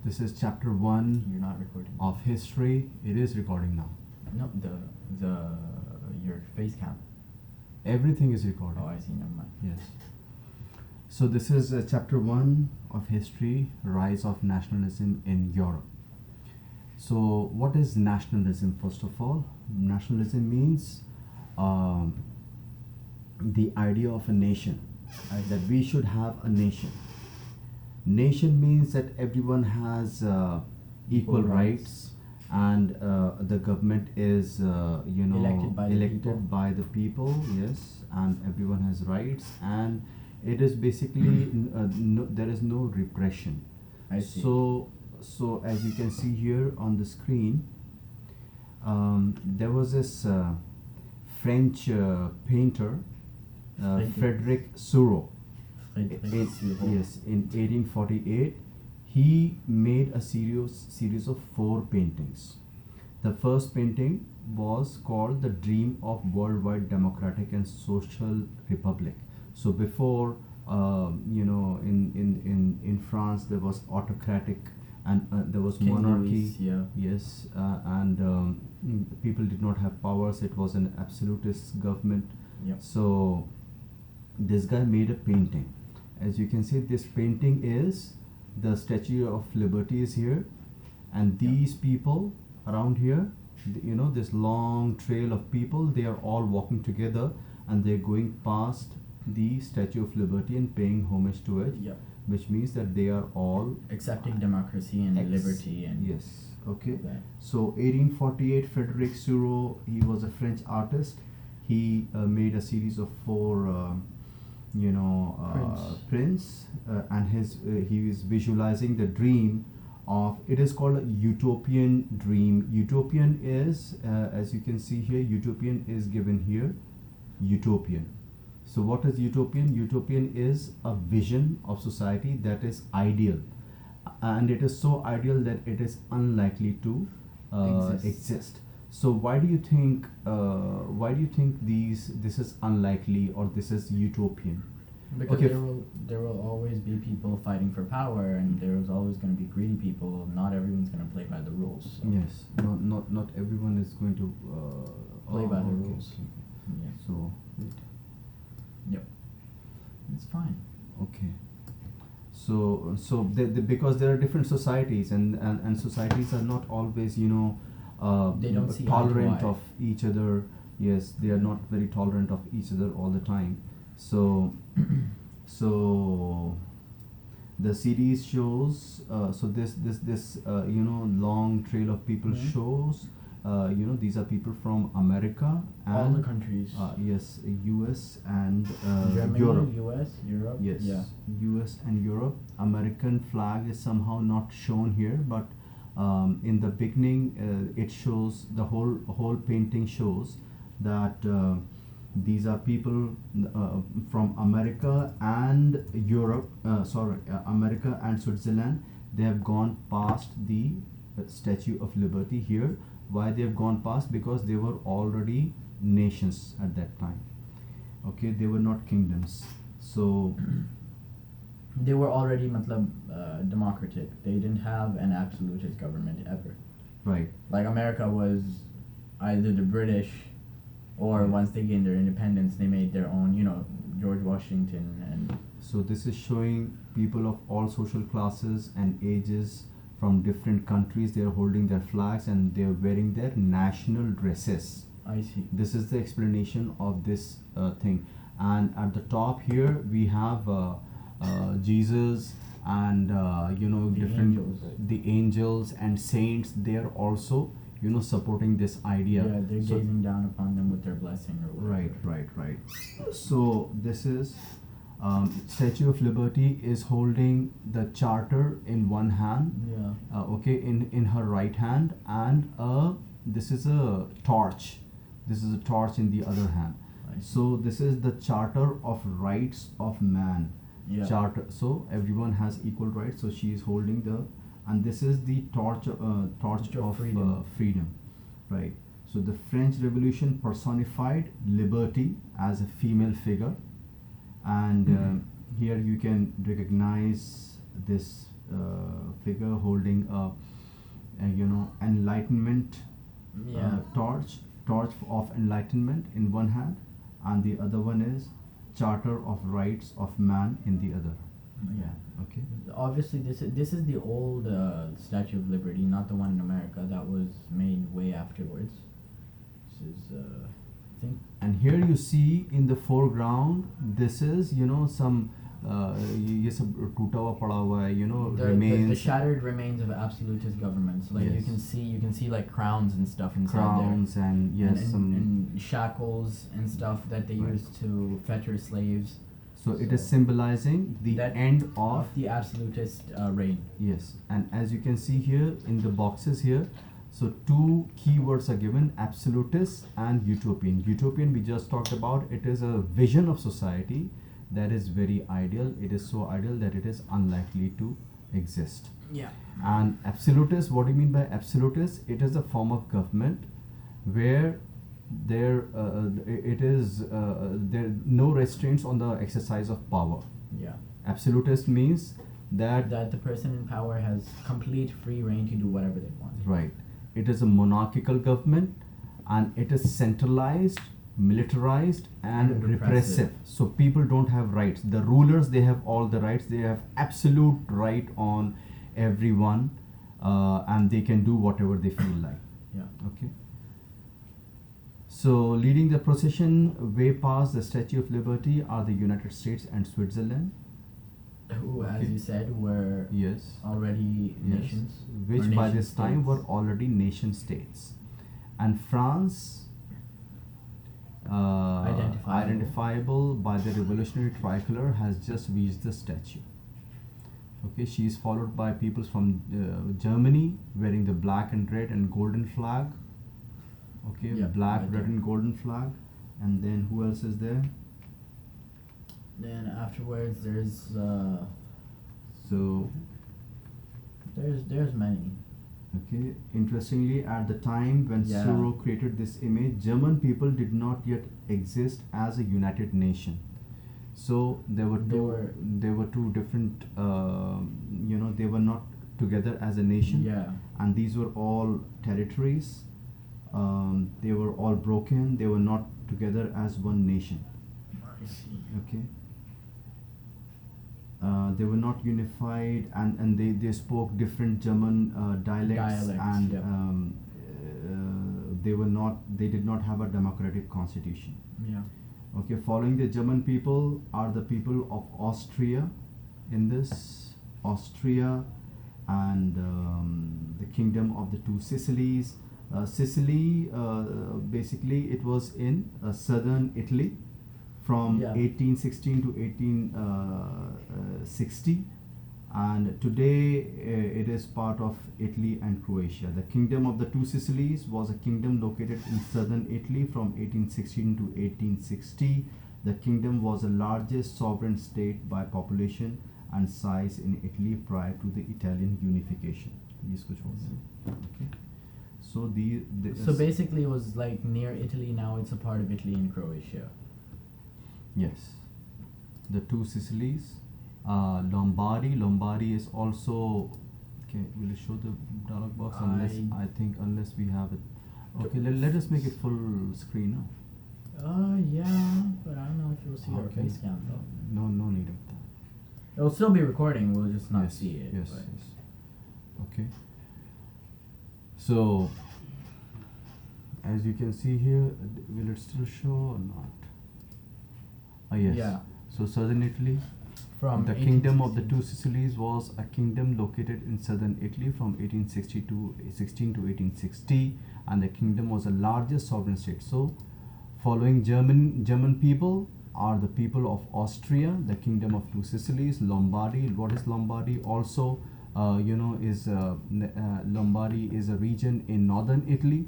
This is chapter 1 You're not recording. of history. It is recording now. No, the your face cam. Everything is recording. Oh, I see. Never mind. Yes. So this is chapter 1 of history, rise of nationalism in Europe. So what is nationalism first of all? Nationalism means the idea of a nation, that we should have a nation. Nation means that everyone has equal rights, and the government is Elected by the people. Yes, and everyone has rights, and it is basically there is no repression. I see. So as you can see here on the screen, there was this French painter, Frederic Sureau. Yes, in 1848, he made a series of 4 paintings. The first painting was called The Dream of Worldwide Democratic and Social Republic. So before, in France there was autocratic, and there was King monarchy. Louis, yeah. Yes, and people did not have powers. It was an absolutist government. Yep. So this guy made a painting. As you can see, this painting is the Statue of Liberty is here, and these people around here, this long trail of people, they are all walking together, and they're going past the Statue of Liberty and paying homage to it. Yep. Which means that they are all Accepting democracy and liberty and yes. Okay. that. So 1848, Frederic Sureau, he was a French artist. He made a series of 4 prints, and he is visualizing the dream of, it is called a utopian dream. Utopian is, as you can see here, utopian is given here, utopian. So what is utopian? Utopian is a vision of society that is ideal, and it is so ideal that it is unlikely to exist. So why do you think this is unlikely, or this is utopian? Because Okay. there will always be people fighting for power, and there's always going to be greedy people. Not everyone's going to play by the rules. So Yes, not everyone is going to Play by the okay, rules. okay. Yeah. So wait. Yep. It's fine. Okay. So because there are different societies, and societies are not always They don't see eye to tolerant eye. of each other. Yes, they are not very tolerant of each other all the time. So so the series shows, so this long trail of people Mhm. shows, these are people from America and All the countries. yes, US and Germany, Europe. US, Europe. Yes, Yeah. US and Europe. American flag is somehow not shown here, but in the beginning, it shows, the whole painting shows that these are people from America and Europe. America and Switzerland. They have gone past the Statue of Liberty here. Why they have gone past? Because they were already nations at that time. Okay, they were not kingdoms. So They were already democratic. They didn't have an absolutist government ever. right. Like America was either the British, or once they gained their independence, they made their own. George Washington and So this is showing people of all social classes and ages from different countries. They are holding their flags, and they are wearing their national dresses. I see. This is the explanation of this thing. And at the top here we have Jesus, and different angels. the angels and saints. They are also supporting this idea. Yeah, they're So- gazing down upon them with their blessing or whatever. Right. So this is Statue of Liberty is holding the charter in one hand. Yeah. Okay, in her right hand, and this is a torch. This is a torch in the other hand. I see. So this is the Charter of Rights of Man. Yeah. Charter. So everyone has equal rights. So she is holding and this is the torch Torch of of freedom. freedom, right? So the French Revolution personified liberty as a female figure, and here you can recognize this figure holding enlightenment Yeah. torch of enlightenment in one hand, and the other one is Charter of Rights of Man in the other. Yeah. Okay. Obviously, this is the old Statue of Liberty, not the one in America that was made way afterwards. This is, I think. And here you see in the foreground, this is some ये सब टूटा हुआ पड़ा हुआ है, The remains, shattered remains of absolutist governments. Like Yes. you can see like crowns and stuff inside crowns there. and yes and, some. and shackles and stuff that they Right. used to fetter slaves. So it is symbolizing the That end Of of. the absolutist reign. Yes, and as you can see here in the boxes here, so two keywords are given: absolutist and utopian. Utopian we just talked about. It is a vision of society that is very ideal. It is so ideal that it is unlikely to exist. Yeah. And absolutist, what do you mean by absolutist? It is a form of government where there it is there no restraints on the exercise of power. Yeah. Absolutist means that. That the person in power has complete free reign to do whatever they want. Right. It is a monarchical government, and it is centralized, militarized, and And repressive. repressive. So people don't have rights. The rulers, they have all the rights. They have absolute right on everyone, and they can do whatever they feel like. Yeah. Okay. So leading the procession way past the Statue of Liberty are the United States and Switzerland. Who, as Okay. you said, were Yes. already Yes, nations. which or by nation this time states. were already nation states, and France, identifiable by the revolutionary tricolor, has just reached the statue. Okay, she is followed by people from Germany wearing the black and red and golden flag. Okay, Yeah, black, right red, there. and golden flag, and then who else is there? Then afterwards, there's So. there's many. Okay, interestingly, at the time when Yeah. Suro created this image, German people did not yet exist as a united nation. So there were They two. were- There were two different. They were not together as a nation. Yeah. And these were all territories. They were all broken. They were not together as one nation. I see. Okay. They were not unified, and they spoke different German dialects, and yeah. they did not have a democratic constitution. Yeah. Okay, following the German people are the people of Austria in this. Austria and the Kingdom of the Two Sicilies. Sicily, basically it was in southern Italy from Yeah. 1816 to 1860, and today it is part of Italy and Croatia. The Kingdom of the Two Sicilies was a kingdom located in southern Italy from 1816 to 1860. The kingdom was the largest sovereign state by population and size in Italy prior to the Italian unification. Yes, kuch ho gaya. Okay. So So basically, it was like near Italy. Now it's a part of Italy and Croatia. Yes, the Two Sicilies, Lombardy is also. Okay, will you show the dialog box? Unless unless we have it. Okay, let us make it full screen now. Yeah, but I don't know if you'll see our Okay. face cam though. No need of that. It'll still be recording. We'll just not Yes, see it. Yes, but- yes. Okay. So, as you can see here, will it still show or not? Yes. Yeah. So southern Italy. From The Kingdom of the Two Sicilies was a kingdom located in southern Italy from 1816 to 1860, and the kingdom was the largest sovereign state. So, following German people are the people of Austria, the Kingdom of Two Sicilies, Lombardy. What is Lombardy? Also, Lombardy is a region in northern Italy.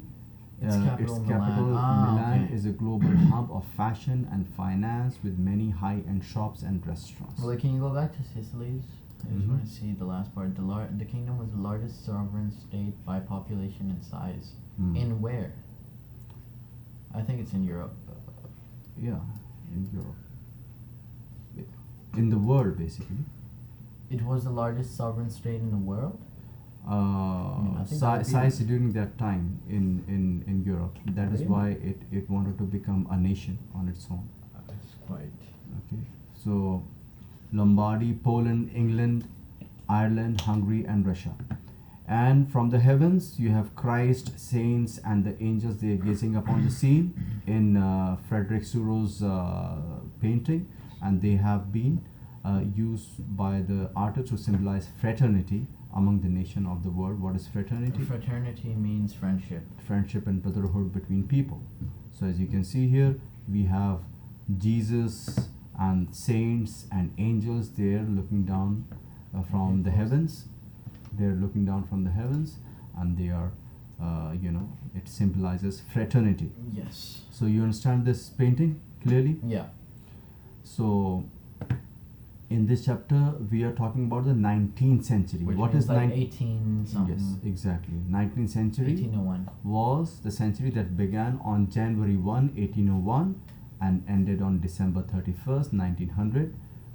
Its capital, capital Milan. Milan Okay. is a global hub of fashion and finance with many high-end shops and restaurants. Well, can you go back to Sicily's? I just Mhm. want to see the last part. The kingdom was the largest sovereign state by population and size. Hmm. In where? I think it's in Europe. Yeah, in Europe. In the world, basically. It was the largest sovereign state in the world. I think that would be- size during that time in Europe. That is Really? why it wanted to become a nation on its own. That's quite. Okay, so Lombardy, Poland, England, Ireland, Hungary, and Russia. And from the heavens, you have Christ, saints, and the angels. They are gazing upon the scene in Frederick Suro's painting, and they have been used by the artist to symbolize fraternity among the nation of the world. What is fraternity? Fraternity means friendship. Friendship and brotherhood between people. So as you can see here, we have Jesus and saints and angels there looking down from the heavens. They're looking down from the heavens, and they are, it symbolizes fraternity. Yes. So you understand this painting clearly? Yeah. So in this chapter, we are talking about the 19th century. Which What means is like 19th? 18 something. Yes, exactly. 19th century 1801. was the century that began on January 1, 1801 and ended on December 31st, 1900.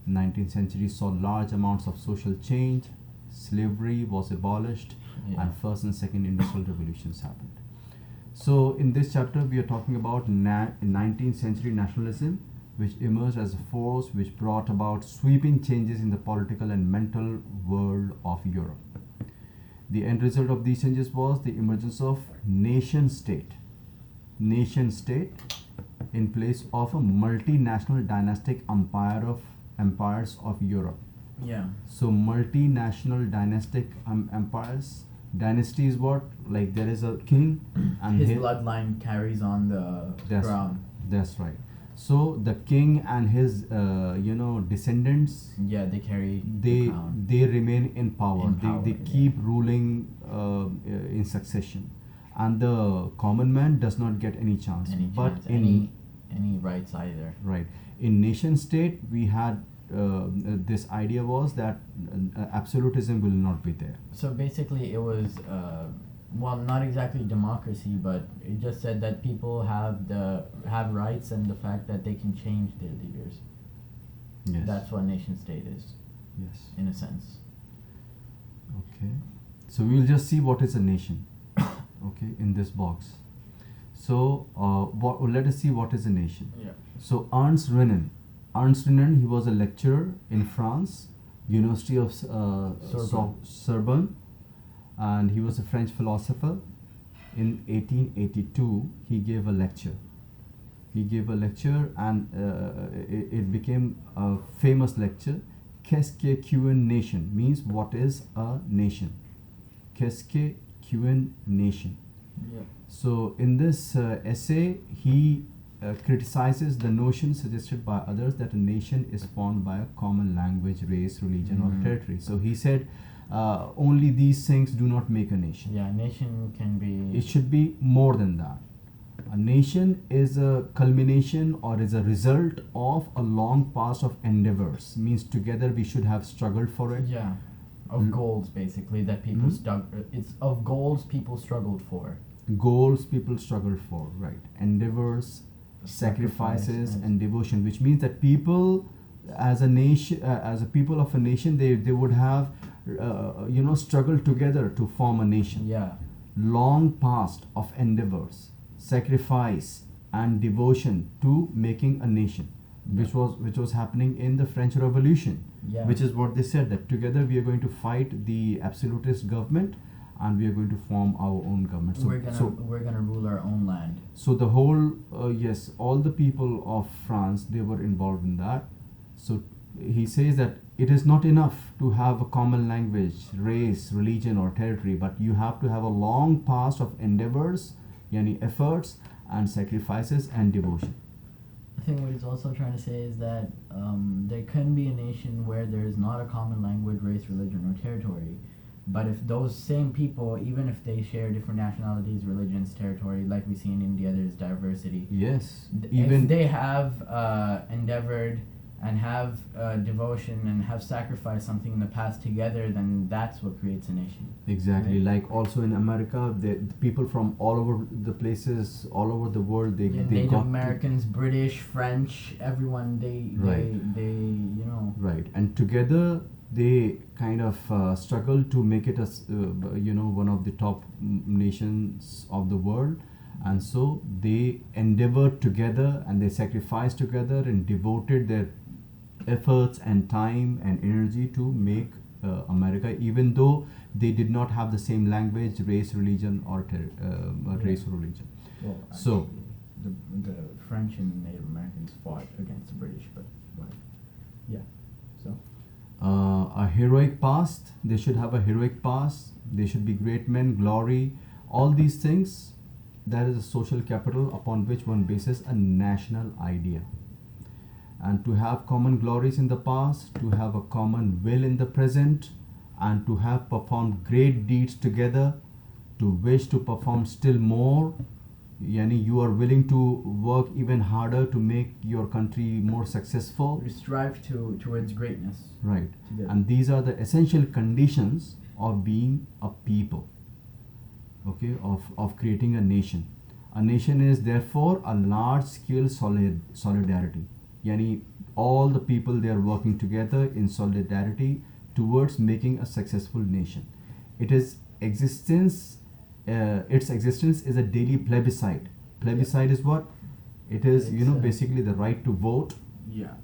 19th century saw large amounts of social change. Slavery was abolished, Yeah. and first and second industrial revolutions happened. So in this chapter, we are talking about 19th century nationalism, which emerged as a force which brought about sweeping changes in the political and mental world of Europe. The end result of these changes was the emergence of nation state in place of a multinational dynastic empires of Europe. Yeah. So multinational dynastic empires. Dynasty is what? Like there is a king and His bloodline carries on the That's- crown. That's right. So the king and his descendants, Yeah, they carry the they crown. they remain in power. In power, they yeah. keep ruling in succession, and the common man does not get any chance. Any But chance, in any rights either. right, in nation state we had this idea was that absolutism will not be there. So basically, it was not exactly democracy, but it just said that people have rights and the fact that they can change their leaders. Yes. That's what nation state is, Yes. in a sense. Okay. So we will just see what is a nation. Okay, in this box. So let us see what is a nation. Yeah. So Ernst Renan, he was a lecturer in France, University of Sorbonne, and he was a French philosopher. In 1882, he gave a lecture. And it became a famous lecture. Qu'est-ce qu'une nation? Means what is a nation? Qu'est-ce qu'une nation? Yeah. So in this essay, he criticizes the notion suggested by others that a nation is formed by a common language, race, religion, or territory. So he said only these things do not make a nation. Yeah, nation can be. It should be more than that. A nation is a culmination or is a result of a long past of endeavors. Means together we should have struggled for it. Yeah, of goals basically that people It's of goals people struggled for. Goals people struggled for, right? Endeavors, sacrifices, and devotion, which means that people, as a nation, as a people of a nation, they would have, struggled together to form a nation. Yeah. Long past of endeavors, sacrifice, and devotion to making a nation, which was happening in the French Revolution. Yeah. Which is what they said, that together we are going to fight the absolutist government, and we are going to form our own government. So we're gonna rule our own land. So the whole all the people of France, they were involved in that. So he says that it is not enough to have a common language, race, religion, or territory, but you have to have a long past of endeavors, yani efforts and sacrifices and devotion. I think what he's also trying to say is that there can be a nation where there is not a common language, race, religion, or territory. But if those same people, even if they share different nationalities, religions, territory, like we see in India, there's diversity. Yes. If they have endeavored and have devotion and have sacrificed something in the past together, then that's what creates a nation. Exactly. Right? Like also in America, the people from all over the places, all over the world, they Native got Americans, British, French, everyone, they Right. they Right. And together they kind of struggle to make it as one of the top nations of the world, and so they endeavored together and they sacrificed together and devoted their efforts and time and energy to make America, even though they did not have the same language, race, religion, or race or religion. Well, So actually, the French and Native Americans fought against the British, but yeah. So a heroic past, they should have a heroic past, they should be great men, glory, all these things. That is a social capital upon which one bases a national idea. And to have common glories in the past, to have a common will in the present, and to have performed great deeds together, to wish to perform still more, yani you are willing to work even harder to make your country more successful. we strive towards greatness. Right. Together. And these are the essential conditions of being a people, okay, of creating a nation. A nation is therefore a large scale solidarity. Yani all the people, they are working together in solidarity towards making a successful nation. It is existence. Its existence is a daily plebiscite. Plebiscite is what? It is It's, basically the right to vote, Yeah.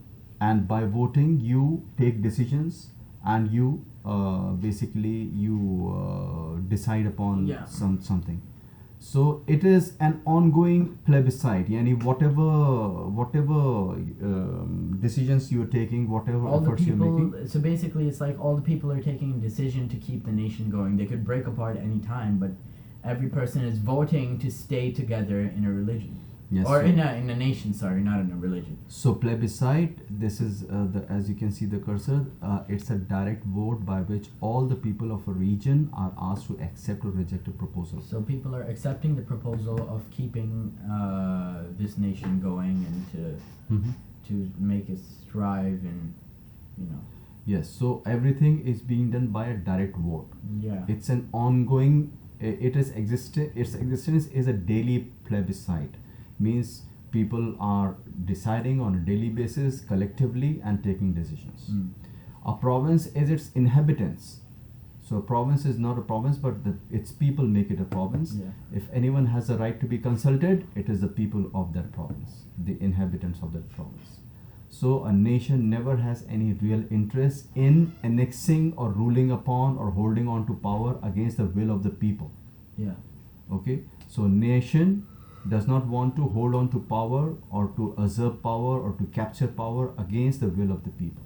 and by voting you take decisions, and you basically decide upon Yeah. something. So it is an ongoing plebiscite. Yani whatever decisions you are taking, whatever All the efforts you are making. people. So basically, it's like all the people are taking a decision to keep the nation going. They could break apart any time, but every person is voting to stay together in a religion. Yes, Or so- in a nation, sorry, not in a religion. So plebiscite, this is as you can see the cursor, it's a direct vote by which all the people of a region are asked to accept or reject a proposal. So people are accepting the proposal of keeping this nation going and Mhm. to make it strive and Yes, so everything is being done by a direct vote. yeah. It's an ongoing. Its existence is a daily plebiscite. Means people are deciding on a daily basis collectively and taking decisions. Mm. A province is its inhabitants. So a province is not a province, but its people make it a province. Yeah. If anyone has a right to be consulted, it is the people of that province, the inhabitants of that province. So a nation never has any real interest in annexing or ruling upon or holding on to power against the will of the people. Yeah. Okay, so nation does not want to hold on to power or to usurp power or to capture power against the will of the people.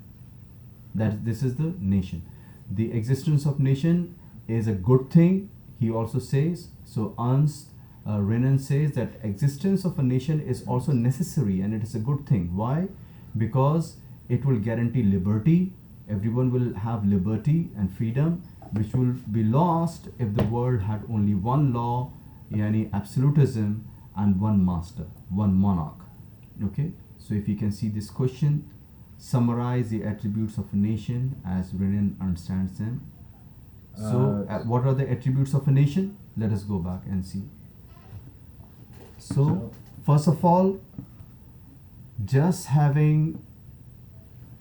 This is the nation. The existence of nation is a good thing, he also says. So Ernst Renan says that existence of a nation is also necessary and it is a good thing. Why? Because it will guarantee liberty. Everyone will have liberty and freedom, which will be lost if the world had only one law, yani absolutism, and one master, one monarch. Okay, so if you can see this question, summarize the attributes of a nation as Renan understands them. So what are the attributes of a nation? Let us go back and see. So first of all, just having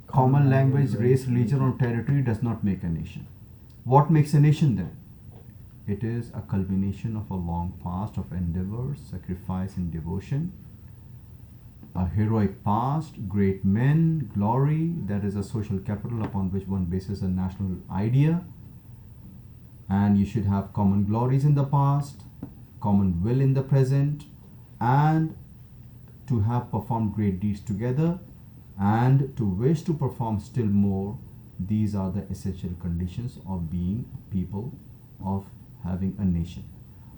common language, race, religion, or territory does not make a nation. What makes a nation then? It is a culmination of a long past of endeavor, sacrifice, and devotion. A heroic past, great men, glory, that is a social capital upon which one bases a national idea. And you should have common glories in the past, common will in the present, and to have performed great deeds together, and to wish to perform still more. These are the essential conditions of being people, of having a nation.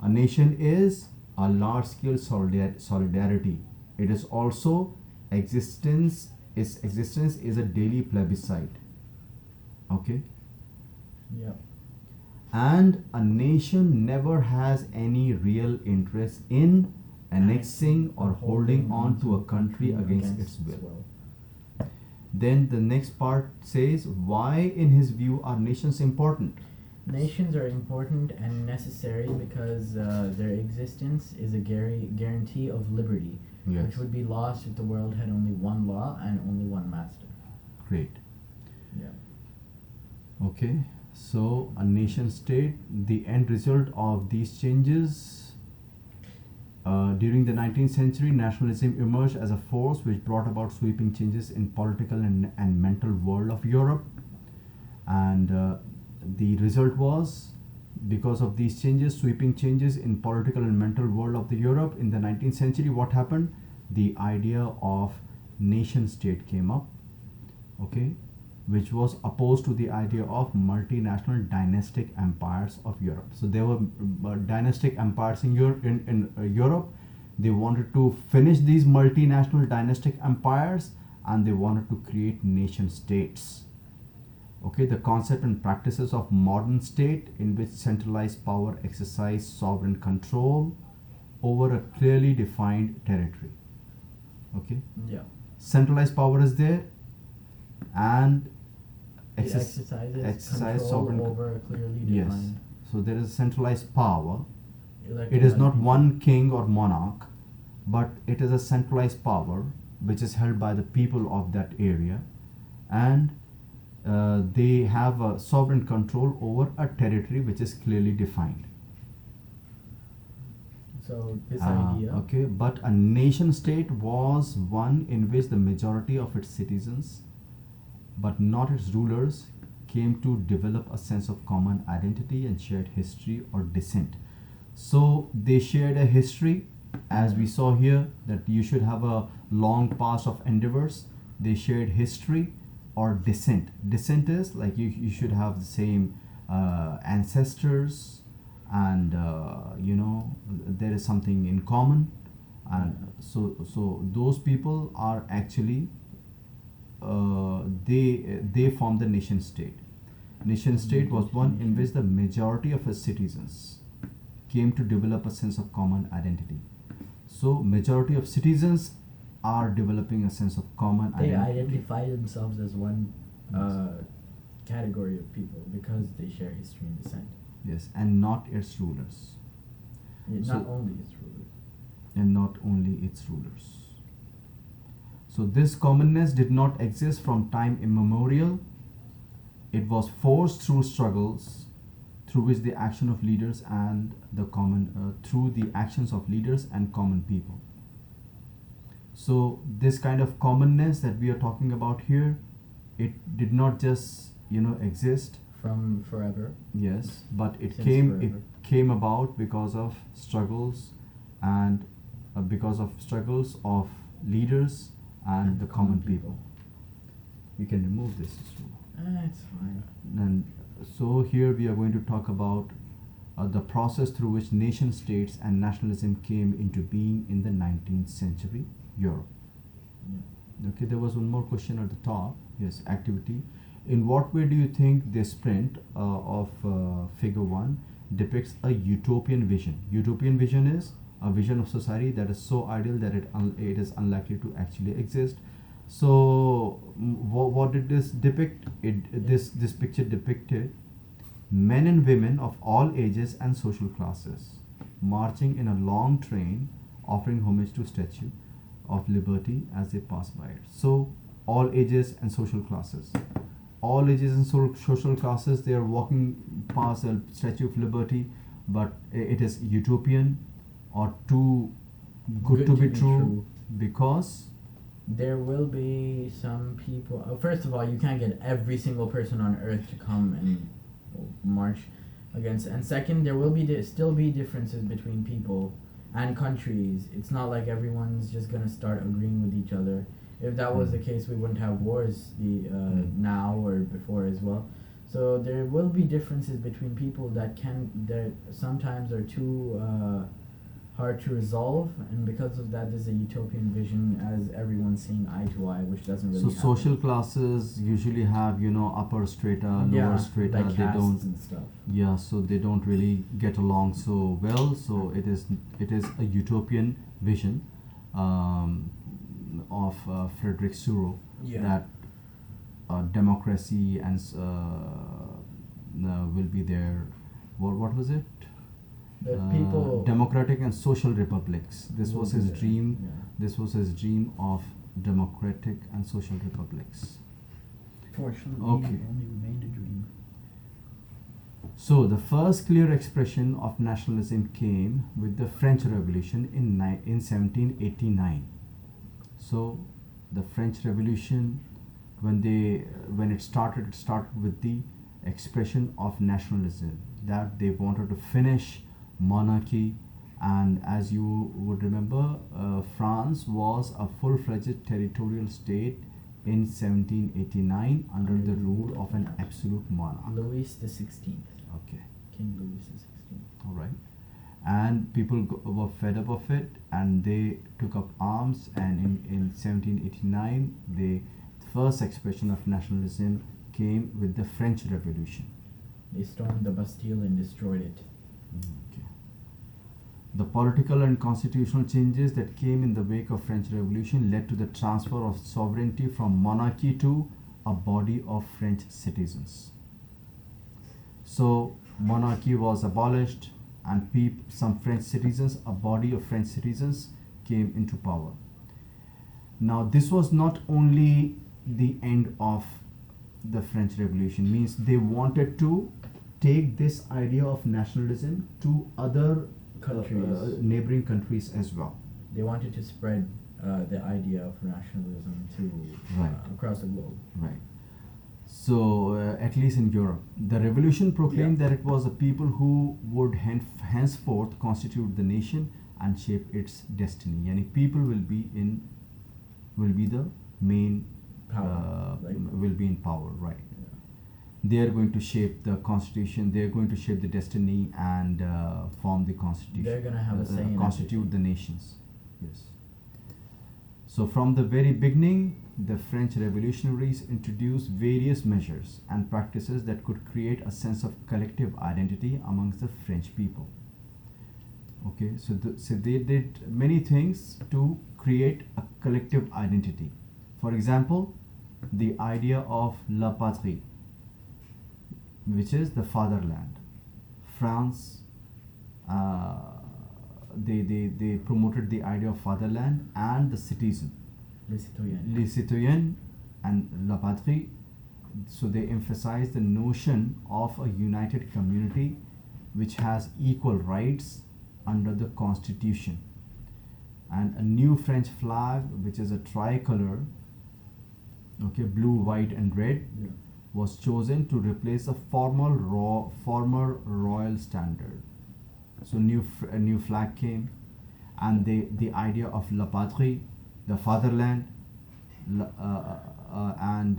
A nation is a large-scale solidarity. It is also existence. Its existence is a daily plebiscite. Okay. Yeah. And a nation never has any real interest in annexing or holding on to a country against its will. Then the next part says, why in his view are nations important? Nations are important and necessary because their existence is a guarantee of liberty, Yes. which would be lost if the world had only one law and only one master. Great. Yeah. Okay, so a nation state, the end result of these changes. During the 19th century, nationalism emerged as a force which brought about sweeping changes in political and mental world of Europe. And the result was, because of these changes, sweeping changes in political and mental world of the Europe in the 19th century, what happened? The idea of nation state came up, okay, which was opposed to the idea of multinational dynastic empires of Europe. So there were dynastic empires in Europe. They wanted to finish these multinational dynastic empires, and they wanted to create nation states. Okay, the concept and practices of modern state in which centralized power exercise sovereign control over a clearly defined territory. Okay, Yeah. centralized power is there, and It exercises exercise control sovereign over a clearly yes. defined. So there is centralized power. elected It is by the not people. one king or monarch, but it is a centralized power which is held by the people of that area, and they have a sovereign control over a territory which is clearly defined. So this idea. Okay, but a nation state was one in which the majority of its citizens, but not its rulers, came to develop a sense of common identity and shared history or descent. So they shared a history, as we saw here, that you should have a long past of endeavors. They shared history or descent. Descent is like you should have the same ancestors, and there is something in common, and so those people are actually they form the nation state. Nation state was one in which the majority of its citizens came to develop a sense of common identity. So majority of citizens are developing a sense of common They identity. identify themselves as one category of people because they share history and descent. Yes, and not its rulers. Not only its rulers. And not only its rulers. So this commonness did not exist from time immemorial. It was forced through struggles, through which the action of leaders and the through the actions of leaders and common people. So this kind of commonness that we are talking about here, it did not just exist From forever. Yes, but it Since came forever. about because of struggles, and because of struggles of leaders and the common people. You can remove this as well. It's fine. And so here we are going to talk about the process through which nation states and nationalism came into being in the 19th century Europe. Yeah. Okay, there was one more question at the top. Yes, activity. In what way do you think this print of figure 1 depicts a utopian vision? Utopian vision is a vision of society that is so ideal that it is unlikely to actually exist. So what did this depict? This picture depicted men and women of all ages and social classes marching in a long train, offering homage to statue of liberty as they pass by it. So all ages and social classes. All ages and social classes, they are walking past a statue of liberty, but it is utopian or too good to be true, because there will be some people. First of all, you can't get every single person on earth to come and march against. And second, there will be still be differences between people and countries. It's not like everyone's just gonna start agreeing with each other. If that was the case, we wouldn't have wars now or before as well. So there will be differences between people that sometimes are too hard to resolve, and because of that, there's a utopian vision as everyone's seeing eye to eye, which doesn't really. So happen. social classes usually have upper strata, lower strata. Like they don't. and stuff. Yeah, so they don't really get along so well. So it is a utopian vision of Frederick Seurat, that democracy and will be there. What was it? People democratic and social republics. This was his dream. Yeah. This was his dream of democratic and social republics. Fortunately, Okay. it only remained a dream. So the first clear expression of nationalism came with the French Revolution in 1789. So the French Revolution, when it started with the expression of nationalism, that they wanted to finish monarchy. And as you would remember, France was a full-fledged territorial state in 1789 under the rule of an absolute monarch. Louis the 16th. Okay, King Louis the 16th. all right. And people were fed up of it, and they took up arms. And in 1789, the first expression of nationalism came with the French Revolution. They stormed the Bastille and destroyed it. Okay. The political and constitutional changes that came in the wake of French Revolution led to the transfer of sovereignty from monarchy to a body of French citizens. So monarchy was abolished, and some French citizens, a body of French citizens, came into power. Now this was not only the end of the French Revolution, means they wanted to take this idea of nationalism to other Countries. neighboring countries as well. They wanted to spread the idea of nationalism to Right. across the globe. Right. So, at least in Europe, the revolution proclaimed that it was the people who would henceforth constitute the nation and shape its destiny. Yani people will be the main Power, will be in power, right? Yeah. They are going to shape the constitution. They are going to shape the destiny and form the constitution. They're gonna have a say in constitute everything. the nations. Yes. So from the very beginning, the French revolutionaries introduced various measures and practices that could create a sense of collective identity amongst the French people. Okay, so they did many things to create a collective identity. For example, the idea of la patrie, which is the fatherland. France, they promoted the idea of fatherland and the citizen. Les citoyens. Les citoyens and la patrie. So they emphasize the notion of a united community which has equal rights under the constitution. And a new French flag, which is a tricolor, okay, blue, white and red, Yeah. was chosen to replace a former royal standard. So a new flag came, and the idea of la patrie, the fatherland, and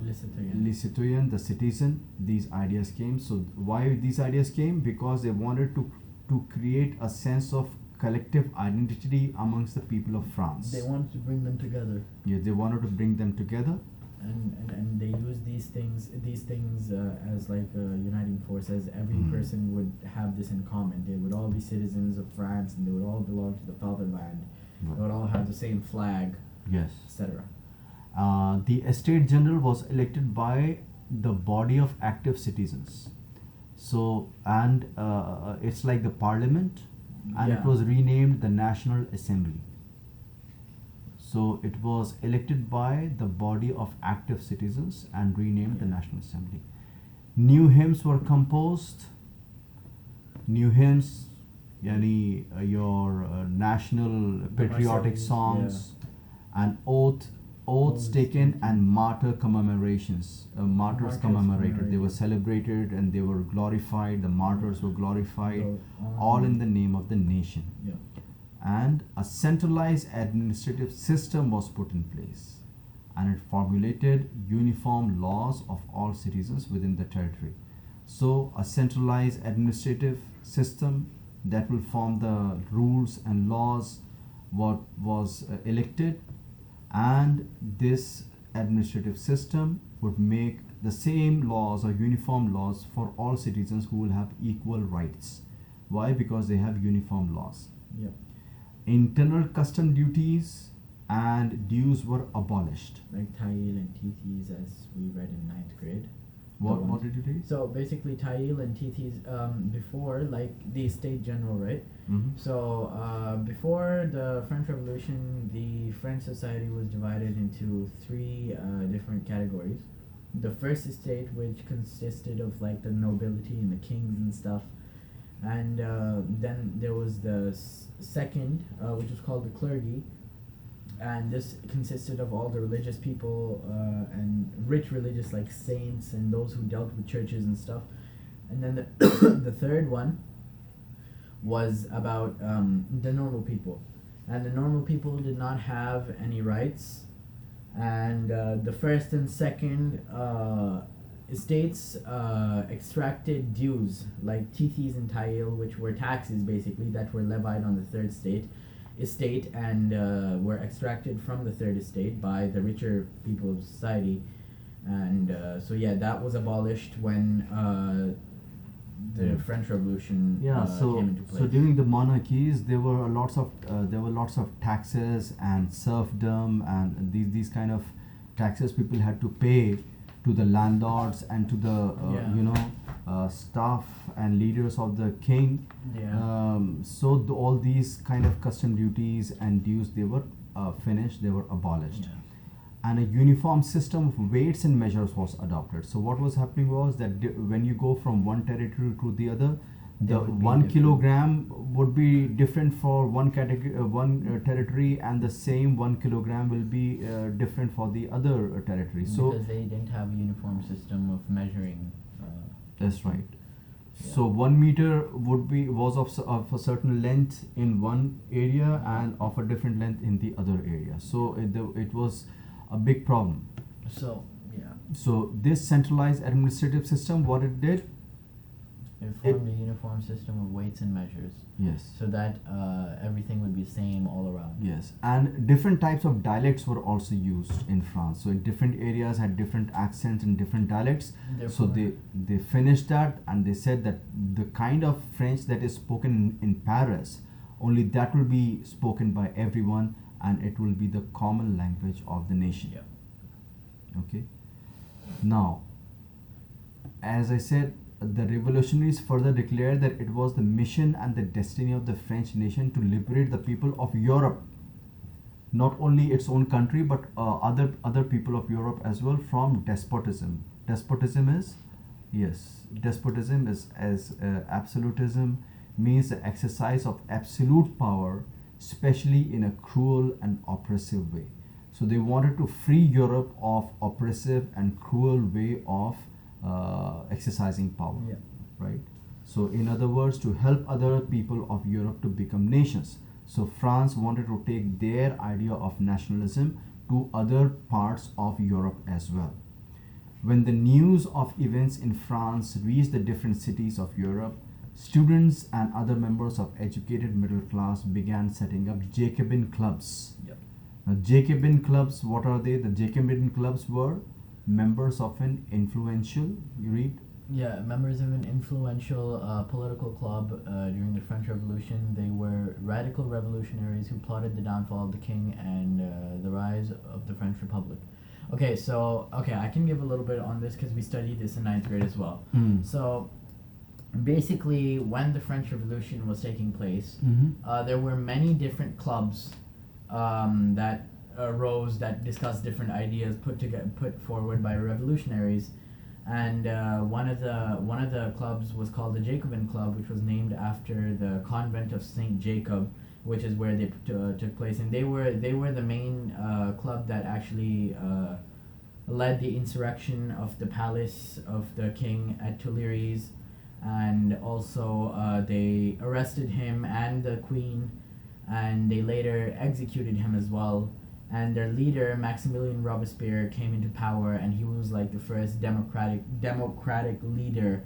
Les citoyens. les citoyens, the citizen. These ideas came. So why these ideas came? Because they wanted to create a sense of collective identity amongst the people of France. They wanted to bring them together. Yeah, they wanted to bring them together. And they use these things as like a uniting force, as every person would have this in common. They would all be citizens of France, and they would all belong to the fatherland. Right. They would all have the same flag, Yes. etc. The Estate General was elected by the body of active citizens. So, and it's like the parliament, and it Yeah. was renamed the National Assembly. So it was elected by the body of active citizens and renamed the National Assembly. New hymns were composed. New hymns, yani your national patriotic Marseillaise, songs, and oaths Oaths taken, taken. and martyr commemorations. Martyrs Martyrs commemorated. They were commemorated. celebrated and they were glorified. The martyrs were glorified, So, all in the name of the nation. Yeah. And a centralized administrative system was put in place, and it formulated uniform laws of all citizens within the territory. So a centralized administrative system that will form the rules and laws what was elected, and this administrative system would make the same laws or uniform laws for all citizens who will have equal rights. Why? Because they have uniform laws. Yeah. Internal custom duties and dues were abolished. Like Tail and Titis, as we read in 9th grade. What did you read? So basically, Tail and Titis, before, like the State General, right? Mm-hmm. So before the French Revolution, the French society was divided into three different categories. the first estate, which consisted of like the nobility and the kings and stuff, and then there was the second, which was called the clergy, and this consisted of all the religious people and rich religious like saints and those who dealt with churches and stuff, and then the the third one was about the normal people, and the normal people did not have any rights, and the first and second estates extracted dues like tithes and tail, which were taxes basically that were levied on the third estate and were extracted from the third estate by the richer people of society, and so yeah, that was abolished when the French Revolution came into place. So during the monarchies, there were lots of taxes and serfdom, and these kind of taxes people had to pay to the landlords and to the staff and leaders of the king. So all these kind of custom duties and dues, they were finished, they were abolished. And a uniform system of weights and measures was adopted. So what was happening was that when you go from one territory to the other, the 1 kilogram would be different for one category, territory, and the same 1 kilogram will be different for the other territory. So because they didn't have a uniform system of measuring. That's right. Yeah. So 1 meter was of a certain length in one area and of a different length in the other area. So it was a big problem. So this centralized administrative system, what it did, it formed a uniform system of weights and measures. Yes. So that everything would be same all around. Yes, and different types of dialects were also used in France. So in different areas had different accents and different dialects. Therefore, so they finished that, and they said that the kind of French that is spoken in Paris, only that will be spoken by everyone, and it will be the common language of the nation. Yeah. Okay. Now, as I said, the revolutionaries further declared that it was the mission and the destiny of the French nation to liberate the people of Europe, not only its own country but other people of Europe as well, from despotism. Despotism is absolutism, means the exercise of absolute power, especially in a cruel and oppressive way. So they wanted to free Europe of oppressive and cruel way of exercising power. Yeah. Right. So in other words, to help other people of Europe to become nations. So France wanted to take their idea of nationalism to other parts of Europe as well. When the news of events in France reached the different cities of Europe, students and other members of educated middle class began setting up Jacobin clubs. Yep. Now, Jacobin clubs, what are they? The Jacobin clubs were members of an influential, members of an influential political club during the French Revolution. They were radical revolutionaries who plotted the downfall of the king and the rise of the French Republic. I can give a little bit on this because we studied this in 9th grade as well. So basically, when the French Revolution was taking place, there were many different clubs that arose that discussed different ideas put forward by revolutionaries, and one of the clubs was called the Jacobin Club, which was named after the convent of Saint Jacob, which is where they took place, and they were the main club that actually led the insurrection of the palace of the king at Tuileries, and also they arrested him and the queen, and they later executed him as well. And their leader, Maximilien Robespierre, came into power, and he was like the first democratic leader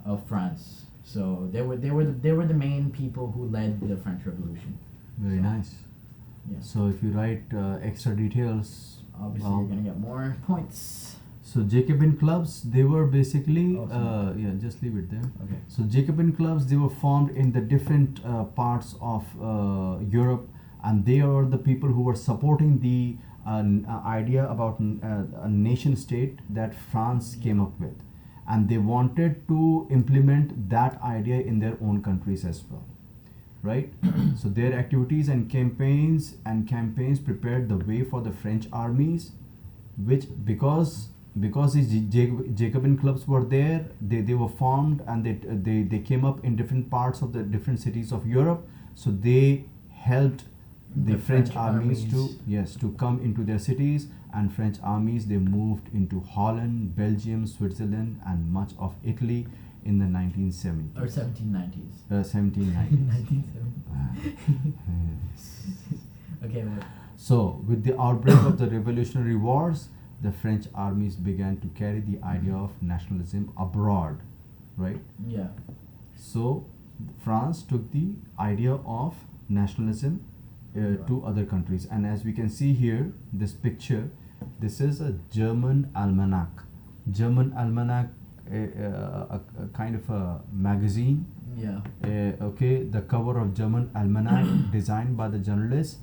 of France. So they were the main people who led the French Revolution. Very nice. Yeah. So if you write extra details, obviously you're gonna get more points. So Jacobin clubs, they were basically just leave it there. Okay. So Jacobin clubs, they were formed in the different parts of Europe, and they are the people who were supporting the idea about a nation state that France came up with, and they wanted to implement that idea in their own countries as well, right? So their activities and campaigns prepared the way for the French armies, which, because because these Jacobin clubs were there, they were formed, and they came up in different parts of the different cities of Europe. So they helped the French armies to come into their cities, and French armies, they moved into Holland, Belgium, Switzerland, and much of Italy in the 1970s or 1790s. 1790s. 1970s. Okay. Well. So with the outbreak of the Revolutionary Wars, the French armies began to carry the idea of nationalism abroad, right? Yeah. So France took the idea of nationalism to other countries, and as we can see here, this picture, this is a German almanac. German almanac, a kind of a magazine. Yeah. Okay, the cover of German almanac designed by the journalist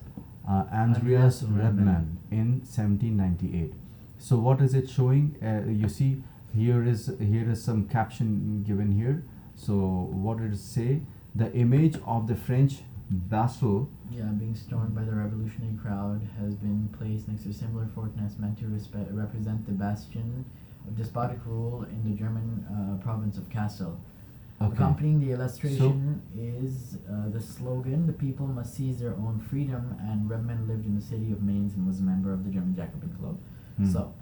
Andreas Rebmann in 1798. So what is it showing? You see, here is some caption given here. So what did it say? The image of the French Bastille, being stormed by the revolutionary crowd, has been placed next to a similar fortress meant to represent the bastion of despotic rule in the German province of Kassel. Okay. Accompanying the illustration is the slogan, "The people must seize their own freedom," and Rebmann lived in the city of Mainz and was a member of the German Jacobin Club. So,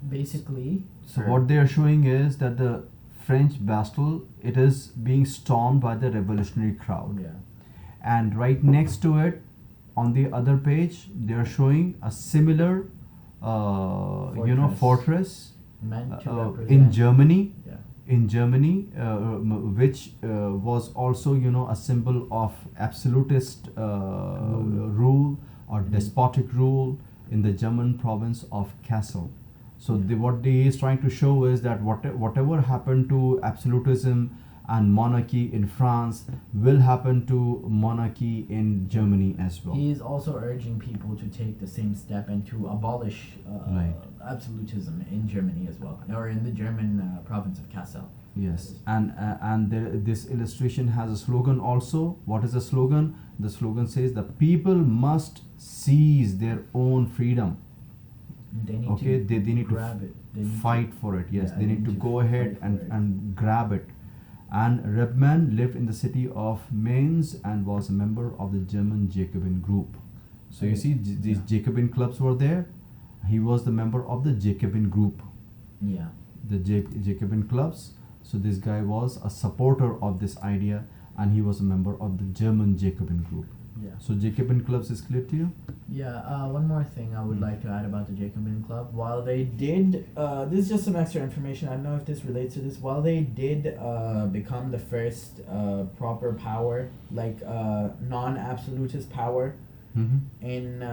basically... So what they are showing is that the French Bastille, it is being stormed by the revolutionary crowd. Yeah. And right next to it, on the other page, they are showing a similar, fortress meant to represent in Germany. Yeah. In Germany, which was also, a symbol of absolutist rule or despotic rule in the German province of Kassel. So what he is trying to show is that whatever happened to absolutism and monarchy in France will happen to monarchy in Germany as well. He is also urging people to take the same step and to abolish absolutism in Germany as well, or in the German province of Kassel. Yes, and this illustration has a slogan also. What is the slogan? The slogan says, "The people must seize their own freedom." They need to they need grab to it. They need fight for it. Yes, Yeah, they need to go ahead and grab it. And Rebmann lived in the city of Mainz and was a member of the German Jacobin group. So you see, these Jacobin clubs were there. He was the member of the Jacobin group. Yeah. The Jacobin clubs. So this guy was a supporter of this idea, and he was a member of the German Jacobin group. Yeah. So Jacobin clubs is clear to you? Yeah, one more thing I would like to add about the Jacobin Club. While they did, this is just some extra information, I don't know if this relates to this, while they did become the first proper power, like non-absolutist power in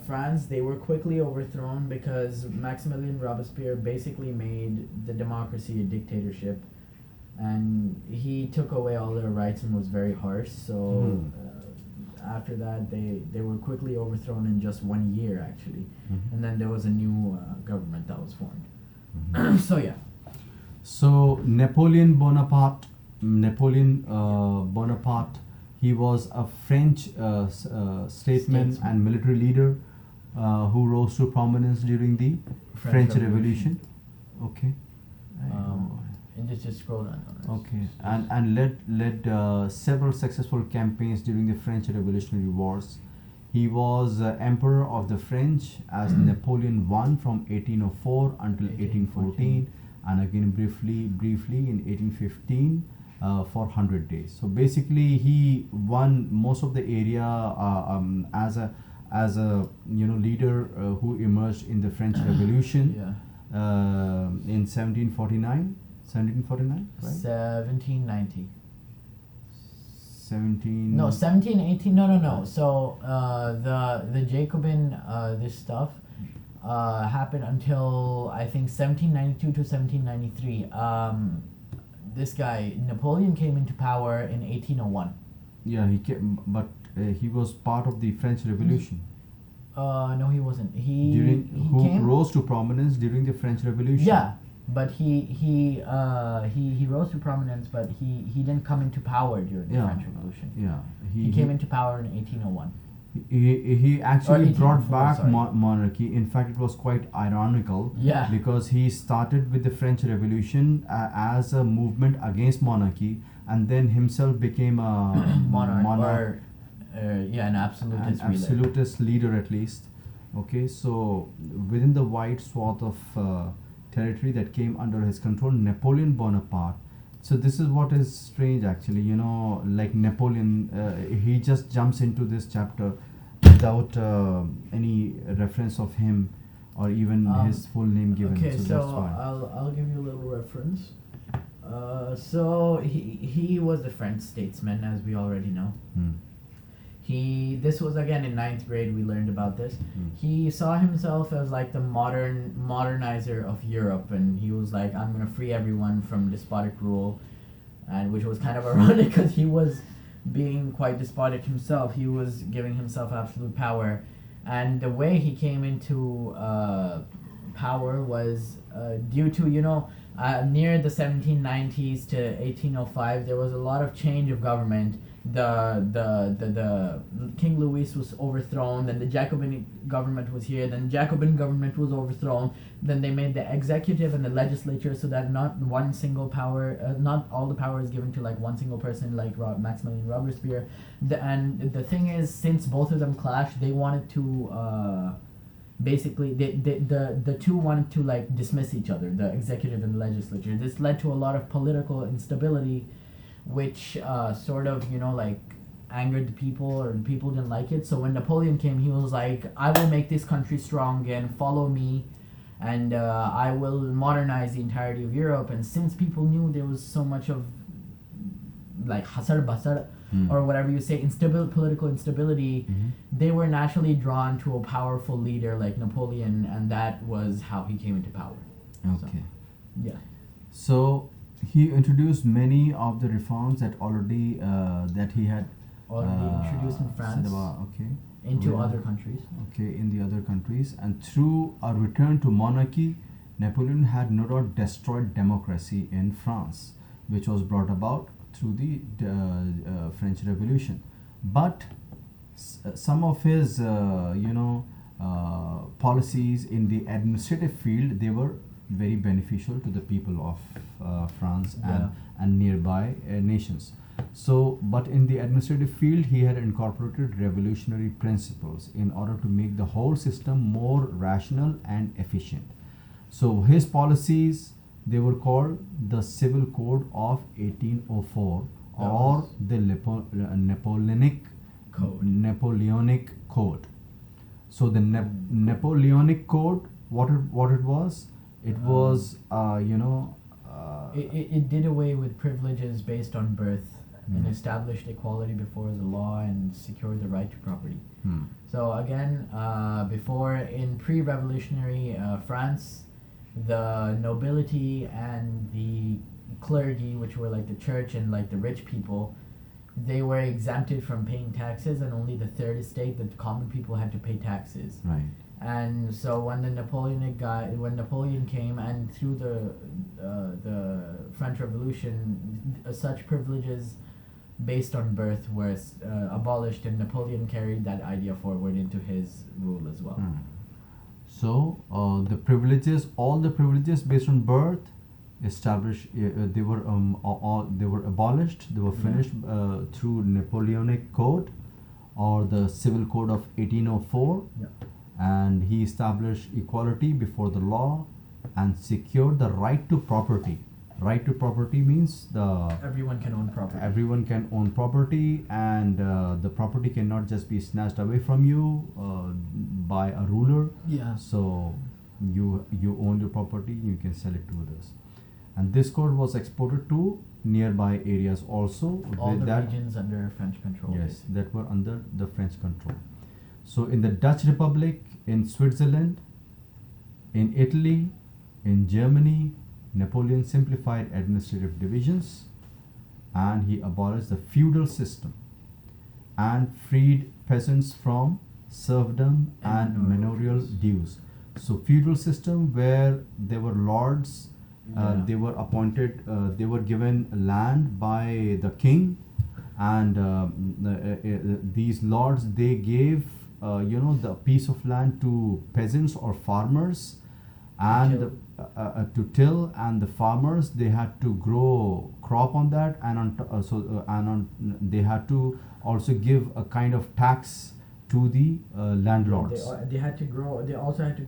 France, they were quickly overthrown because Maximilien Robespierre basically made the democracy a dictatorship, and he took away all their rights and was very harsh, so... after that, they were quickly overthrown in just 1 year, actually. And then there was a new government that was formed. So, yeah. So, Napoleon Bonaparte, he was a French statesman and military leader who rose to prominence during the French Revolution. Okay. And just scroll down. Okay, and led several successful campaigns during the French Revolutionary Wars. He was Emperor of the French as Napoleon I from 1804 until 1814, and again briefly in 1815 for 100 days. So basically, he won most of the area as a leader who emerged in the French Revolution in 1749. 1749, right? 1790. 17... No, 1718. No. So the Jacobin this stuff happened until I think 1792 to 1793. This guy Napoleon came into power in 1801. Yeah, he came, but he was part of the French Revolution. No, he wasn't. He rose to prominence during the French Revolution. Yeah. But he rose to prominence, but he didn't come into power during the French Revolution. Yeah, he came into power in 1801. He actually brought 1804, back sorry. monarchy. In fact, it was quite ironical Yeah. because he started with the French Revolution as a movement against monarchy, and then himself became a Monarch, monarch, yeah, an an absolutist ruler. absolutist leader at least. Okay, so within the wide swath of territory that came under his control, Napoleon Bonaparte. So this is what is strange actually, like Napoleon, he just jumps into this chapter without any reference of him or even his full name given. Okay, so so that's why. I'll give you a little reference. So he was a French statesman, as we already know. Hmm. This was again in ninth grade. We learned about this. He saw himself as like the modernizer of Europe, and he was like, "I'm gonna free everyone from despotic rule," and which was kind of ironic because he was being quite despotic himself. He was giving himself absolute power, and the way he came into power was due to near the 1790s to 1805 there was a lot of change of government. The King Louis was overthrown, then the Jacobin government was here, then Jacobin government was overthrown, then they made the executive and the legislature so that not one single power, not all the power is given to like one single person like Maximilian Robespierre. And the thing is, since both of them clashed, they wanted to basically the two wanted to like dismiss each other, the executive and the legislature. This led to a lot of political instability, which sort of like angered the people, or people didn't like it. So when Napoleon came, he was like, I will make this country strong again, follow me, and I will modernize the entirety of Europe. And since people knew there was so much of like hasar basar, or whatever you say, political instability, they were naturally drawn to a powerful leader like Napoleon, and that was how he came into power. Okay. So, yeah. So he introduced many of the reforms that already that he had Already introduced in said France about, okay. into Really? other countries. Okay, in the other countries, and through a return to monarchy, Napoleon had no doubt destroyed democracy in France, which was brought about through the French Revolution. But some of his, policies in the administrative field, they were very beneficial to the people of France and nearby nations. So, but in the administrative field, he had incorporated revolutionary principles in order to make the whole system more rational and efficient. So his policies, they were called the Civil Code of 1804 or the Napoleonic Code. So the Napoleonic Code, what it was, it was It did away with privileges based on birth and established equality before the law and secured the right to property. So again, before in pre-revolutionary France, the nobility and the clergy, which were like the church and like the rich people, they were exempted from paying taxes, and only the third estate, the common people, had to pay taxes. Right. And so when Napoleon came, and through the French Revolution, such privileges based on birth were abolished, and Napoleon carried that idea forward into his rule as well. So the privileges, all the privileges based on birth, established. They were they were abolished. They were finished through Napoleonic Code, or the Civil Code of 1804. Yeah. And he established equality before the law and secured the right to property. Right to property means Everyone can own property. everyone can own property, and the property cannot just be snatched away from you by a ruler. Yeah. So you own your property, you can sell it to others. And this code was exported to nearby areas also. All the regions under French control. Yes, that were under the French control. So in the Dutch Republic, in Switzerland, in Italy, in Germany, Napoleon simplified administrative divisions, and he abolished the feudal system and freed peasants from serfdom and manorial dues. So feudal system, where there were lords, they were appointed, they were given land by the king, and these lords, they gave the piece of land to peasants or farmers, and till. to till, and the farmers, they had to grow crop on that, and they had to also give a kind of tax to the landlords. They had to grow. They also had to.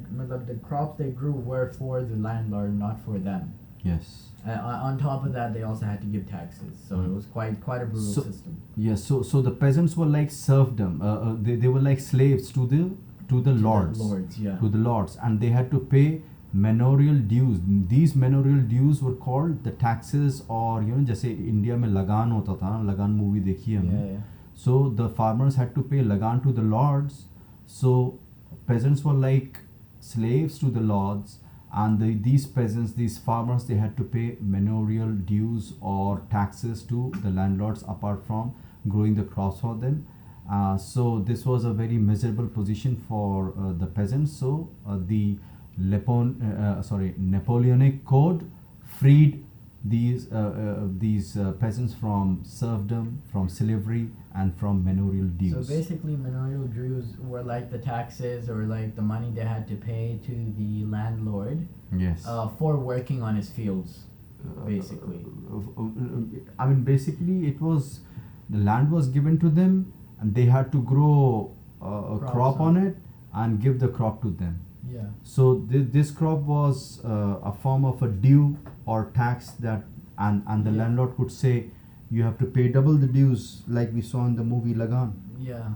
The crops they grew were for the landlord, not for them. Yes. On top of that, they also had to give taxes. So it was quite a brutal system. Yes. So the peasants were like serfdom. They were like slaves to the lords. The lords, yeah. To the lords, and they had to pay manorial dues. These manorial dues were called the taxes, or जैसे India में लगान होता था, लगान movie देखी है हमने. Yeah. So the farmers had to pay lagan to the lords. So peasants were like slaves to the lords, and these peasants, these farmers, they had to pay manorial dues or taxes to the landlords apart from growing the crops for them. So this was a very miserable position for the peasants. So the Napoleonic Code freed these peasants from serfdom, from slavery, and from manorial dues. So basically, manorial dues were like the taxes or like the money they had to pay to the landlord. Yes. For working on his fields, basically. I mean, basically, it was the land was given to them, and they had to grow a crop on it and give the crop to them. Yeah. So this crop was a form of a due or tax that, and the landlord could say, you have to pay double the dues, like we saw in the movie Lagan. Yeah.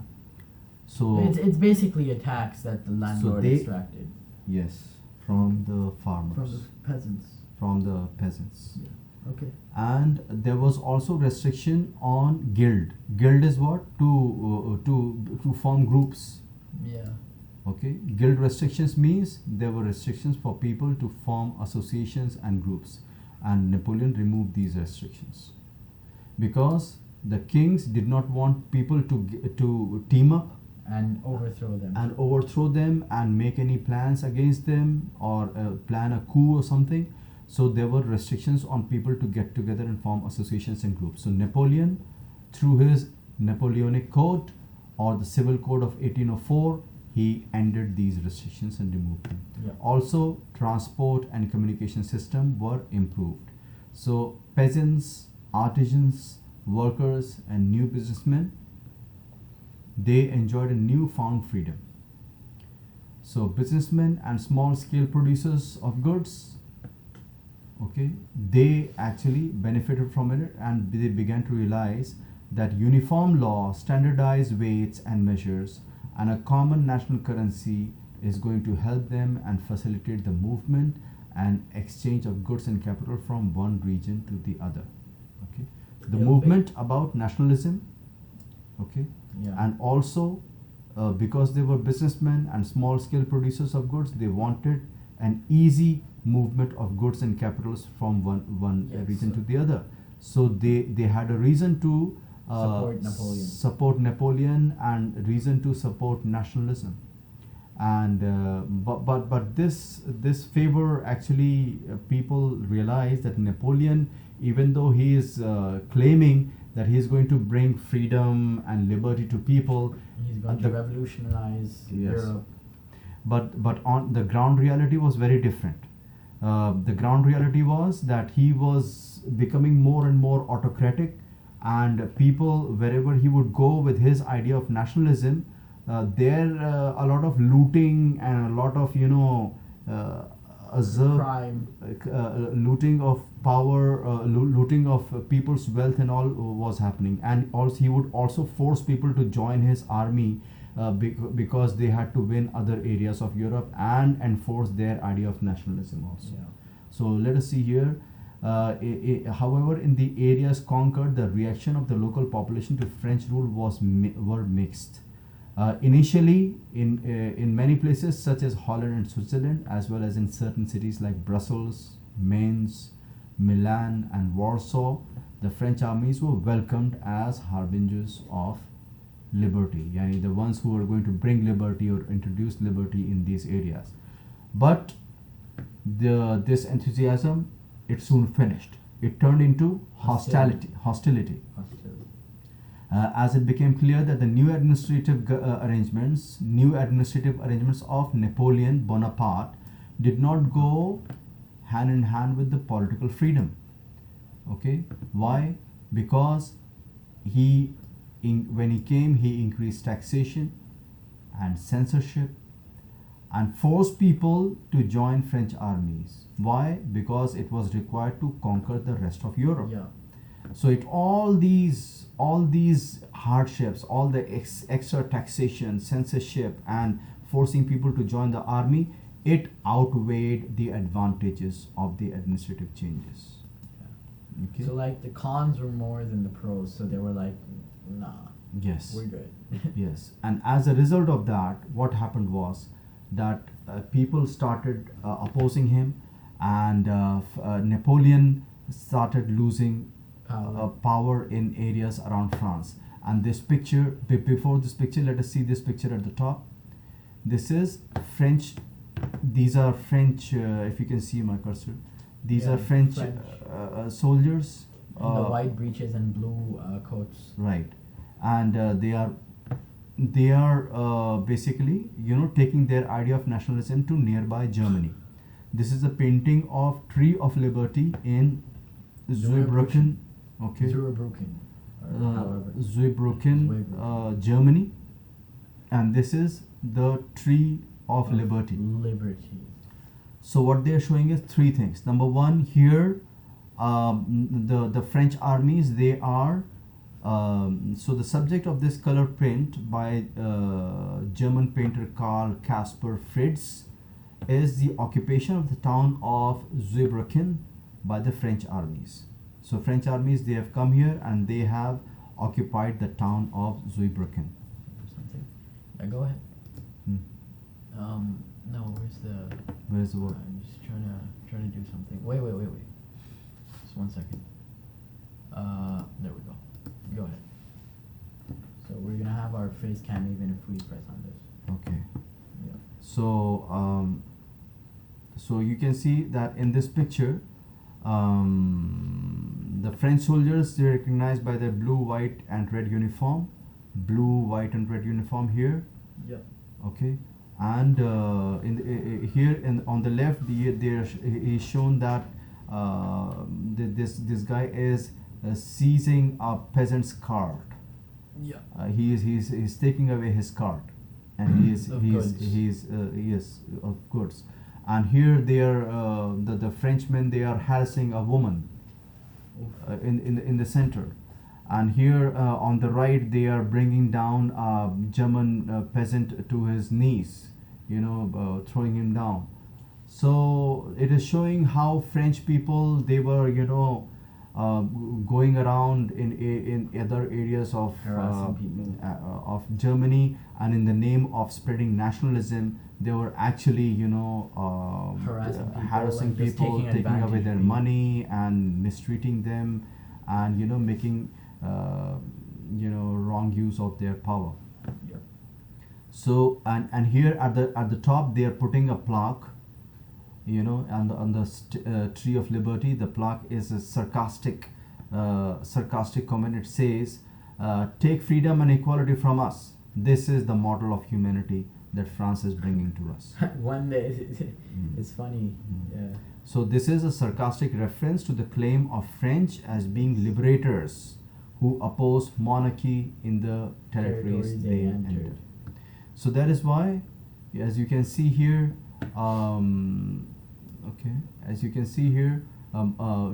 So it's basically a tax that the landlord extracted. Yes, from the farmers. From the peasants. From the peasants. Yeah. Okay. And there was also restriction on guild. Guild is what? To form groups. Yeah. Okay, guild restrictions means there were restrictions for people to form associations and groups, and Napoleon removed these restrictions because the kings did not want people to team up and overthrow them and make any plans against them, or plan a coup or something. So there were restrictions on people to get together and form associations and groups. So Napoleon, through his Napoleonic Code or the Civil Code of 1804, he ended these restrictions and removed them. Yeah. Also, transport and communication system were improved. So peasants, artisans, workers, and new businessmen, they enjoyed a newfound freedom. So businessmen and small scale producers of goods, okay, they actually benefited from it, and they began to realize that uniform law, standardized weights and measures, and a common national currency is going to help them and facilitate the movement and exchange of goods and capital from one region to the other. Okay, the movement about nationalism. Okay, yeah. And also because they were businessmen and small scale producers of goods, they wanted an easy movement of goods and capitals from one region to the other. So they had a reason to support Napoleon and reason to support nationalism. And but this favor actually, people realize that Napoleon, even though he is claiming that he is going to bring freedom and liberty to people, he's going to revolutionize Europe. But on the ground, reality was very different. The ground reality was that he was becoming more and more autocratic, and people, wherever he would go with his idea of nationalism, there a lot of looting and a lot of crime, looting of power, looting of people's wealth and all was happening. And also he would also force people to join his army because they had to win other areas of Europe and enforce their idea of nationalism also. Yeah. So let us see here. However, in the areas conquered, the reaction of the local population to French rule were mixed. Initially, in many places such as Holland and Switzerland, as well as in certain cities like Brussels, Mainz, Milan, and Warsaw, the French armies were welcomed as harbingers of liberty, yani the ones who are going to bring liberty or introduce liberty in these areas. But this enthusiasm, it soon finished. It turned into hostility. as it became clear that the new administrative arrangements of Napoleon Bonaparte did not go hand in hand with the political freedom. Okay, why? Because when he came, he increased taxation and censorship and forced people to join French armies. Why? Because it was required to conquer the rest of Europe. Yeah. So all these hardships, all the extra taxation, censorship, and forcing people to join the army, it outweighed the advantages of the administrative changes. Okay. So like the cons were more than the pros, so they were like, nah, Yes. we're good. Yes, and as a result of that, what happened was that people started opposing him, and Napoleon started losing power in areas around France. And this picture, before this picture, let us see this picture at the top. This is French. These are French. If you can see my cursor, these are French. Soldiers. In the white breeches and blue coats. Right, and they are basically taking their idea of nationalism to nearby Germany. This is a painting of Tree of Liberty in Zweibrücken. Okay. Zweibrücken, Germany, and this is the Tree of Liberty. So what they are showing is three things. Number one, here the French armies, they are so the subject of this color print by German painter Karl Caspar Fritz is the occupation of the town of Zweibrücken by the French armies. So French armies, they have come here and they have occupied the town of Zweibrücken. Something. Yeah, go ahead. No, where's the what? I'm just trying to do something. Wait. Just 1 second. There we go. Go ahead. So we're gonna have our face cam even if we press on this. Okay. Yeah. So you can see that in this picture, the French soldiers, they are recognized by their blue, white, and red uniform. Blue, white, and red uniform here. Yeah. Okay. And here on the left, there is shown that this guy is seizing a peasant's cart. Yeah. He's taking away his cart, and he's of goods. And here they are the Frenchmen, they are harassing a woman in the center. And here on the right, they are bringing down a German peasant to his knees, throwing him down. So it is showing how French people, they were, going around in other areas of Germany, and in the name of spreading nationalism, they were actually, harassing people, taking away their money and mistreating them, and making wrong use of their power. Yep. So and here at the top, they are putting a plaque, on the Tree of Liberty. The plaque is a sarcastic comment. It says, "Take freedom and equality from us. This is the model of humanity that France is bringing to us." One day, it's funny. Yeah. So this is a sarcastic reference to the claim of French as being liberators who opposed monarchy in the territories they entered. So that is why, as you can see here,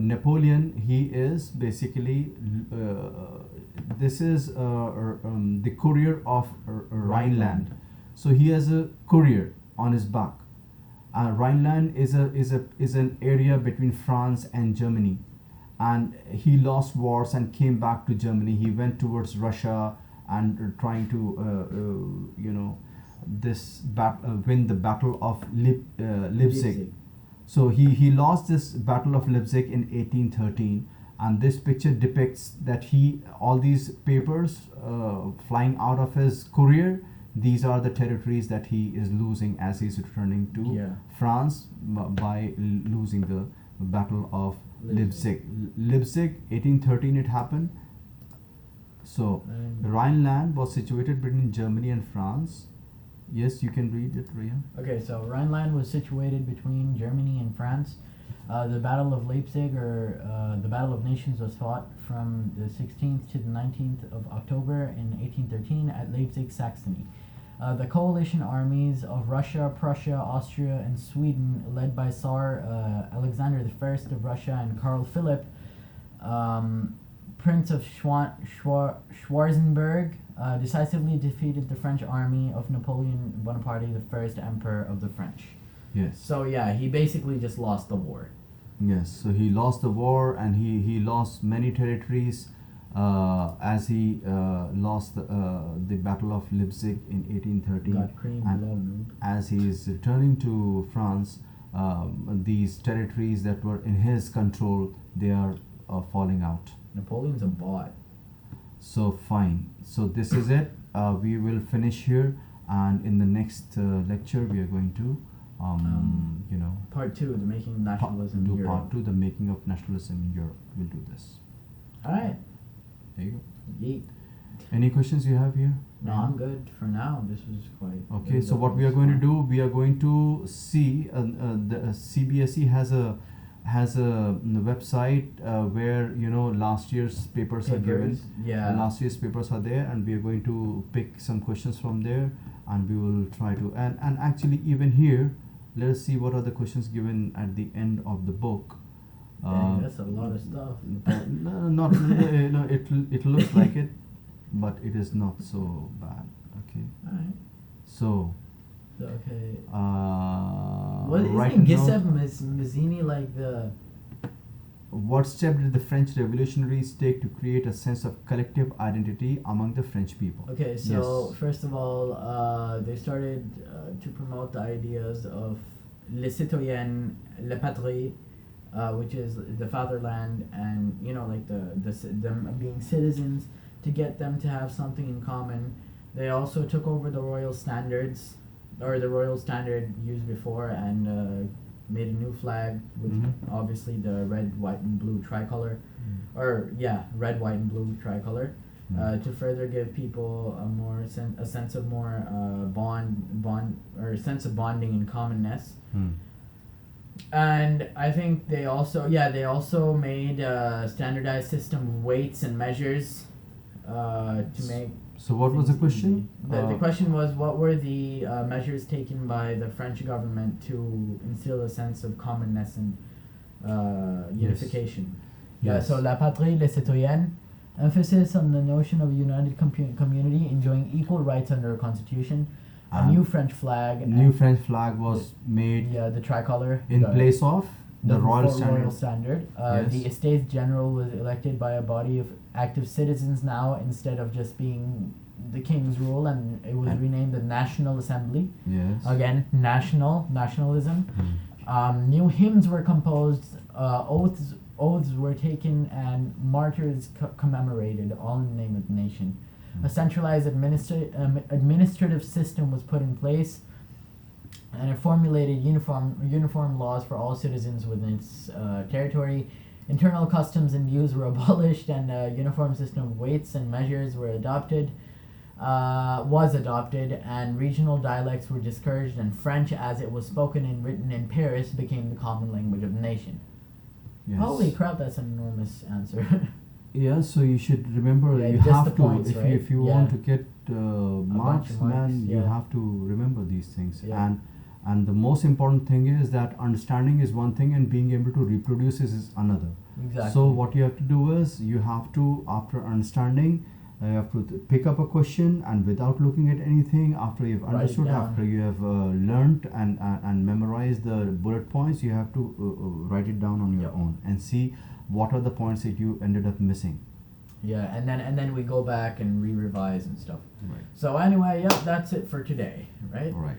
Napoleon, he is basically this is the courier of Rhineland. So he has a courier on his back. Rhineland is an area between France and Germany, and he lost wars and came back to Germany. He went towards Russia and trying to win the battle of Leipzig. So he lost this battle of Leipzig in 1813, and this picture depicts that all these papers flying out of his courier, these are the territories that he is losing as he's returning to France by losing the battle of Leipzig. Leipzig, 1813 it happened. So And- Rhineland was situated between Germany and France. Yes, you can read it, Ryan. Okay, so Rhineland was situated between Germany and France. The Battle of Leipzig, or the Battle of Nations, was fought from the 16th to the 19th of October in 1813 at Leipzig, Saxony. The coalition armies of Russia, Prussia, Austria, and Sweden, led by Tsar Alexander I of Russia and Karl Philipp, Prince of Schwarzenberg, decisively defeated the French army of Napoleon Bonaparte, the first emperor of the French. Yes. So yeah, he basically just lost the war. Yes. So he lost the war, and he lost many territories, as he lost the Battle of Leipzig in 1813. Got creamed And without milk. as he is returning to France, these territories that were in his control, they are falling out. Napoleon's a bot. So fine. So this is it. We will finish here, and in the next lecture we are going to, Part 2, the making of nationalism in do Europe. part 2, the making of nationalism in Europe. We'll do this. Alright. There you go. Yeet. Any questions you have here? No, I'm good for now. This was quite. Okay. So what we are going to do, we are going to see the CBSE has a website where last year's papers are given. Yeah. Last year's papers are there, and we are going to pick some questions from there, and we will try to and actually even here, let us see what are the questions given at the end of the book. Dang, that's a lot of stuff. No, it looks like it, but it is not so bad. Okay. Alright. So Okay. What Isn't Giuseppe Mazzini like the... What step did the French revolutionaries take to create a sense of collective identity among the French people? Okay, so Yes. first of all, they started to promote the ideas of les citoyens, la patrie, which is the fatherland, and like them being citizens, to get them to have something in common. They also took over the royal standards, or the royal standard used before, and made a new flag with obviously the red, white, and blue tricolor, red, white, and blue tricolor, to further give people a sense of more bond or a sense of bonding and commonness. And I think they also made a standardized system of weights and measures to make. So what was the question? The question was, what were the measures taken by the French government to instill a sense of commonness and unification? Yes. So la patrie, les citoyens, emphasis on the notion of a united community enjoying equal rights under a constitution, a new French flag. New French flag was made. Yeah, the tricolor. In place of the royal standard. Royal standard. Yes. The Estates General was elected by a body of active citizens now, instead of just being the king's rule, and it was renamed the National Assembly. Yes. Again, nationalism. New hymns were composed, oaths were taken, and martyrs commemorated, all in the name of the nation. A centralized administrative system was put in place, and it formulated uniform laws for all citizens within its territory. Internal customs and dues were abolished, and a uniform system of weights and measures was adopted, and regional dialects were discouraged, and French, as it was spoken and written in Paris, became the common language of the nation. Yes. Holy crap, that's an enormous answer. Yeah, so you should remember, Yeah, you just have the to, points, if right? you, if you Yeah. want to get marks, of marks, man, you yeah. have to remember these things. Yeah. And the most important thing is that understanding is one thing, and being able to reproduce is another. Exactly. So what you have to do is, you have to, after understanding, you have to pick up a question, and without looking at anything, after you've Write it understood, down. after you have learned and memorized the bullet points, you have to write it down on your Yep. own and see what are the points that you ended up missing. Yeah, and then we go back and revise and stuff. Right. So anyway, yep, that's it for today, right? All right.